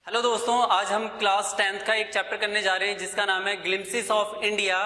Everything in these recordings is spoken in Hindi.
हेलो दोस्तों, आज हम क्लास 10th का एक चैप्टर करने जा रहे हैं जिसका नाम है ग्लिम्पसेस ऑफ इंडिया।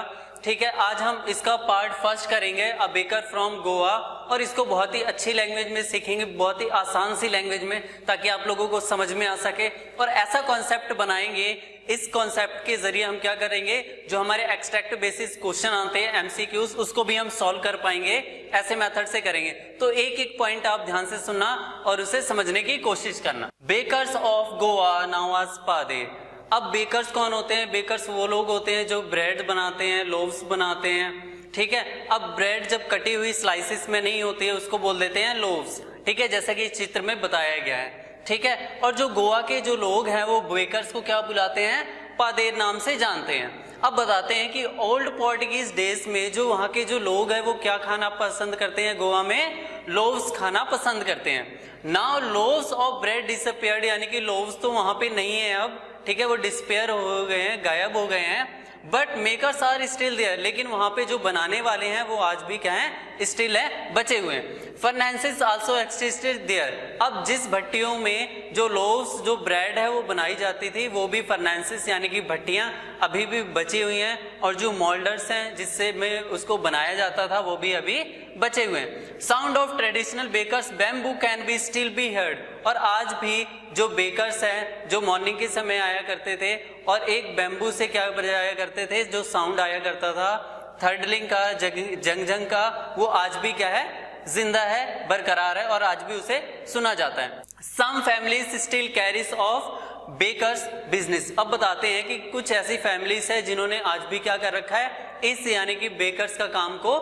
ठीक है, आज हम इसका पार्ट फर्स्ट करेंगे, अ बेकर फ्रॉम गोवा, और इसको बहुत ही अच्छी लैंग्वेज में सीखेंगे, बहुत ही आसान सी लैंग्वेज में, ताकि आप लोगों को समझ में आ सके। और ऐसा कॉन्सेप्ट बनाएंगे, इस कॉन्सेप्ट के जरिए हम क्या करेंगे, जो हमारे एक्सट्रैक्ट बेसिस क्वेश्चन आते हैं एमसीक्यूज, उसको भी हम सॉल्व कर पाएंगे। ऐसे मेथड से करेंगे। तो एक एक पॉइंट आप ध्यान से सुनना और उसे समझने की कोशिश करना। Bakers of Goa now as Pader. अब बेकर्स कौन होते हैं? बेकर्स वो लोग होते हैं जो ब्रेड बनाते हैं, लोव्स बनाते हैं। ठीक है, अब ब्रेड जब कटी हुई स्लाइसिस में नहीं होती है उसको बोल देते हैं लोव्स। ठीक है, जैसा कि चित्र में बताया गया है। ठीक है, और जो गोवा के जो लोग हैं वो बेकर्स को क्या बुलाते हैं? पादेर नाम से जानते हैं। अब बताते हैं कि ओल्ड पोर्टुगीज डेज में जो वहाँ के जो लोग हैं वो क्या खाना पसंद करते हैं? गोवा में लोव्स खाना पसंद करते हैं। Now loaves of bread disappeared, यानी कि लोव्स तो वहाँ पे नहीं है अब। ठीक है, वो डिस्पेयर हो गए हैं, गायब हो गए हैं। But makers are still there, लेकिन वहां पे जो बनाने वाले हैं वो आज भी क्या है? स्टिल है, बचे हुए हैं। Furnaces also existed there. अब जिस भट्टियों में जो लोव्स, जो ब्रेड है वो बनाई जाती थी, वो भी फर्नेसेस यानी कि भट्टियां अभी भी बची हुई हैं, और जो मोल्डर्स हैं जिससे में उसको बनाया जाता था वो भी अभी बचे हुए हैं। Sound of traditional bakers bamboo can be still be heard. और आज भी जो बेकर्स हैं जो मॉर्निंग के समय आया करते थे और एक बैम्बू से क्या बजाया करते थे, जो साउंड आया करता था थर्डलिंग का, जंग जंग का, वो आज भी क्या है? जिंदा है, बरकरार है, और आज भी उसे सुना जाता है। Some families still carries of bakers business. अब बताते हैं कि कुछ ऐसी फैमिलीज है जिन्होंने आज भी क्या कर रखा है? इस यानी कि बेकर्स का काम को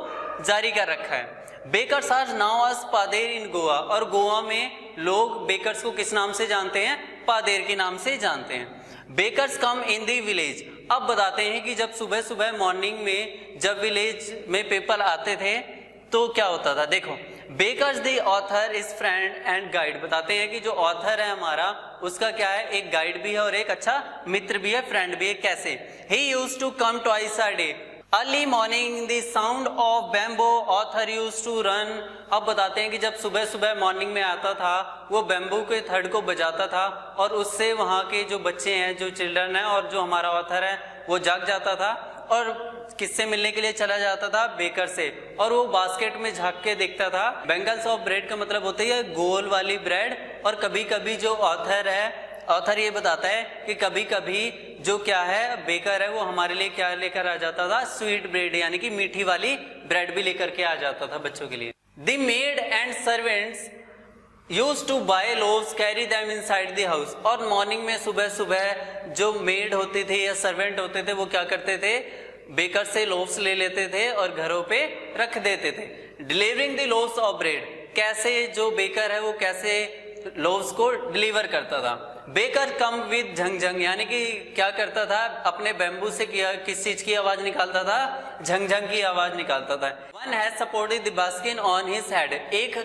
जारी कर रखा है। बेकर्स आर नाउ एज पादेर इन गोवा। और गोवा में लोग बेकर्स को किस नाम से जानते हैं? पादेर के नाम से जानते हैं। Bakers come in the village. अब बताते हैं कि जब सुबह सुबह मॉर्निंग में जब विलेज में पेपर आते थे तो क्या होता था? देखो, bakers the author is friend and guide. बताते हैं कि जो ऑथर है हमारा, उसका क्या है? एक गाइड भी है और एक अच्छा मित्र भी है, फ्रेंड भी है। कैसे? He used to come twice a day. Early morning the sound of bamboo author used to run. अब बताते हैं कि जब सुबह सुबह मॉर्निंग में आता था, वो बैम्बू के थड़ को बजाता था, और उससे वहाँ के जो बच्चे हैं, जो चिल्ड्रन है, और जो हमारा ऑथर है वो जाग जाता था और किससे मिलने के लिए चला जाता था? बेकर से। और वो बास्केट में झांक के देखता था। बैंगल्स ऑफ ब्रेड का मतलब होता है गोल वाली ब्रेड। और कभी कभी जो ऑथर है, ऑथर ये बताता है कि कभी कभी जो क्या है बेकर है वो हमारे लिए क्या लेकर आ जाता था? स्वीट ब्रेड, यानी कि मीठी वाली ब्रेड भी लेकर के आ जाता था बच्चों के लिए। The maid and servants used to buy loaves carry them inside the house. और मॉर्निंग में सुबह सुबह जो मेड होती थी या सर्वेंट होते थे वो क्या करते थे? बेकर से लोव्स ले लेते थे और घरों पे रख देते थे। Delivering the loaves of bread. कैसे जो बेकर है वो कैसे लोव्स को डिलीवर करता था? Baker come with Jhang Jhang, यानी कि क्या करता था? अपने बैम्बू से किस चीज की आवाज निकालता था? झंग झंग की आवाज निकालता था। One has supported the basket on his head. एक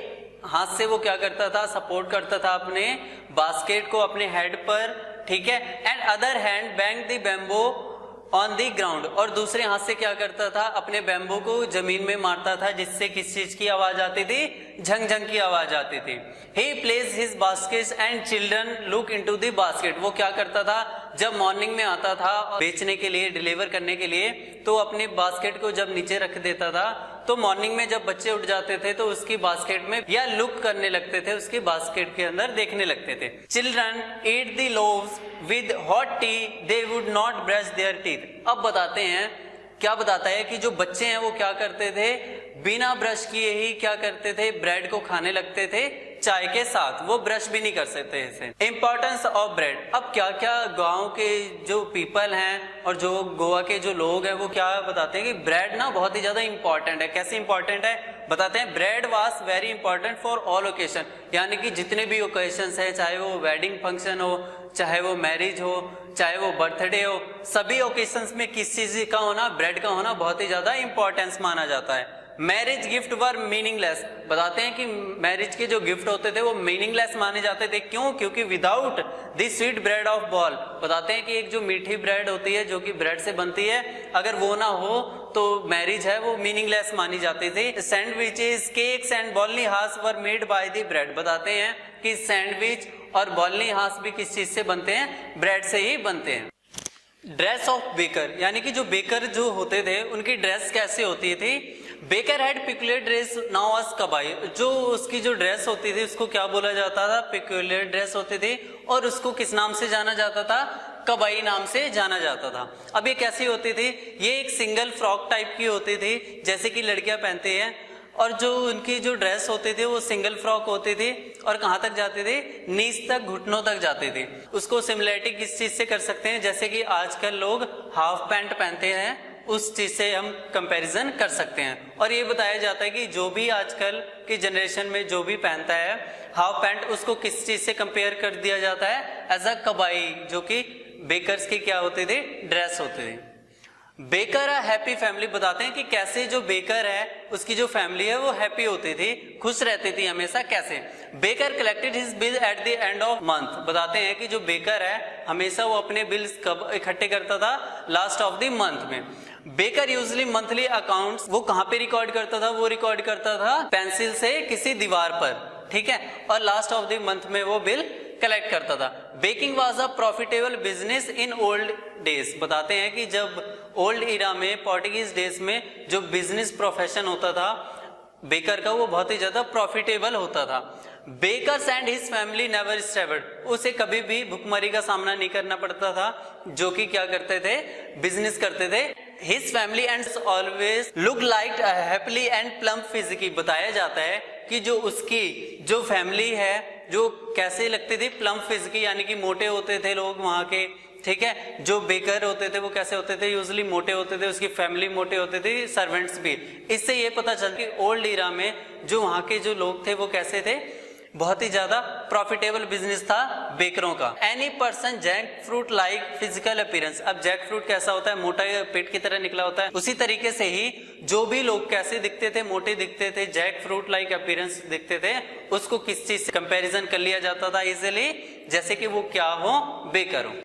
हाथ से वो क्या करता था? सपोर्ट करता था अपने बास्केट को अपने हेड पर। ठीक है, and other hand bang the bamboo on the ground. और दूसरे हाथ से क्या करता था? अपने बैम्बू को जमीन में मारता था, जिससे किस चीज की आवाज आती थी? झंग झंग की आवाज आती थी। He placed his baskets and children look into the basket। वो क्या करता था? जब मॉर्निंग में आता था और बेचने के लिए, डिलीवर करने के लिए, तो अपने बास्केट को जब नीचे रख देता था, तो मॉर्निंग में जब बच्चे उठ जाते थे तो उसकी बास्केट में या लुक करने लगते थे, उसकी बास्केट के अंदर देखने लगते थे। Children eat the loaves with hot T, they would not brush there teeth. अब बताते हैं, क्या बताता है कि जो बच्चे हैं वो क्या करते थे? बिना ब्रश किए ही क्या करते थे? ब्रेड को खाने लगते थे चाय के साथ। वो ब्रश भी नहीं कर सकते थे। Importance of bread. अब क्या क्या गांव के जो पीपल हैं और जो गोवा के जो लोग हैं वो क्या बताते हैं कि ब्रेड ना बहुत ही ज्यादा इंपॉर्टेंट है। कैसे इंपॉर्टेंट है? बताते हैं bread was very important for all occasion. यानी कि जितने भी ओकेशंस है, चाहे वो वेडिंग फंक्शन हो, चाहे वो मैरिज हो, चाहे वो बर्थडे हो, सभी ओकेशंस में किस चीज का होना? ब्रेड का होना बहुत ही ज्यादा इंपॉर्टेंस माना जाता है। मैरिज गिफ्ट वर मीनिंगलेस। बताते हैं कि मैरिज के जो गिफ्ट होते थे वो मीनिंगलेस माने जाते थे। क्यों? क्योंकि without the sweet bread of ball. बताते हैं कि एक जो मीठी ब्रेड होती है जो कि ब्रेड से बनती है, अगर वो ना हो तो मैरिज है वो मीनिंगलेस मानी जाती थी। सैंडविचेस, केक्स एंड बॉलनी horse were made by the bread. बताते हैं कि सैंडविच और बार्लिहास भी किस चीज से बनते हैं? ब्रेड से ही बनते हैं। ड्रेस ऑफ बेकर, यानी कि जो बेकर जो होते थे उनकी ड्रेस कैसे होती थी? Baker had peculiar dress now as कबाई, जो उसकी जो ड्रेस होती थी उसको क्या बोला जाता था? पिकुलियर ड्रेस होती थी, और उसको किस नाम से जाना जाता था? कबाई नाम से जाना जाता था। अब ये कैसी होती थी? ये एक सिंगल फ्रॉक टाइप की होती थी, जैसे कि लड़कियां पहनती हैं, और जो उनकी जो ड्रेस होती थी वो सिंगल फ्रॉक होती थी, और कहाँ तक जाती थी? नीच तक, घुटनों तक जाती थी। उसको सिमिलरिटी किस चीज से कर सकते हैं? जैसे कि आजकल लोग हाफ पैंट पहनते हैं, उस चीज से हम कंपैरिजन कर सकते हैं। और ये बताया जाता है कि जो भी आजकल की जनरेशन में जो भी पहनता है हाफ पैंट, उसको किस चीज से कंपेयर कर दिया जाता है? एज अ कबाई, जो कि बेकर्स की क्या होती थी? ड्रेस होती थी। बेकर अ हैप्पी फैमिली, बताते हैं कि कैसे जो बेकर है उसकी जो फैमिली है वो हैप्पी होती थी, खुश रहती थी हमेशा। कैसे? Baker collected his bill at the end of month, बताते हैं कि जो बेकर है हमेशा वो अपने बिल्स कब इकट्ठे करता था? लास्ट ऑफ द मंथ में। बेकर यूजली मंथली अकाउंट्स, वो कहाँ पे रिकॉर्ड करता था? वो रिकॉर्ड करता था पेंसिल से किसी दीवार पर, ठीक है, और लास्ट ऑफ द मंथ में वो बिल कलेक्ट करता था। Baking was a profitable business in old days, बताते हैं कि जब ओल्ड इरा में, पोर्टुगीज डेज में जो बिजनेस प्रोफेशन होता था बेकर का, वो बहुत ही ज्यादा प्रॉफिटेबल होता था। Bakers and his family never struggled, उसे कभी भी भुखमरी का सामना नहीं करना पड़ता था, जो कि क्या करते थे? बिजनेस करते थे। His family and always look like happily and plump physically, बताया जाता है कि जो उसकी जो फैमिली है जो कैसे लगती थी? प्लम्प फिजिकली, यानी कि मोटे होते थे लोग वहां के, ठीक है। जो बेकर होते थे वो कैसे होते थे? यूजुअली मोटे होते थे, उसकी फैमिली मोटे होते थे, सर्वेंट्स भी। इससे ये पता चलता है कि ओल्ड इरा में जो वहां के जो लोग थे वो कैसे थे? बहुत ही ज्यादा प्रॉफिटेबल बिजनेस था बेकरों का। Any person jackfruit like physical appearance, अब जैक फ्रूट कैसा होता है? मोटा पेट की तरह निकला होता है। उसी तरीके से ही जो भी लोग कैसे दिखते थे? मोटे दिखते थे, जैक फ्रूट लाइक अपीयरेंस दिखते थे, उसको किस चीज से कंपैरिजन कर लिया जाता था इजीली? जैसे कि वो क्या हो? बेकर हो।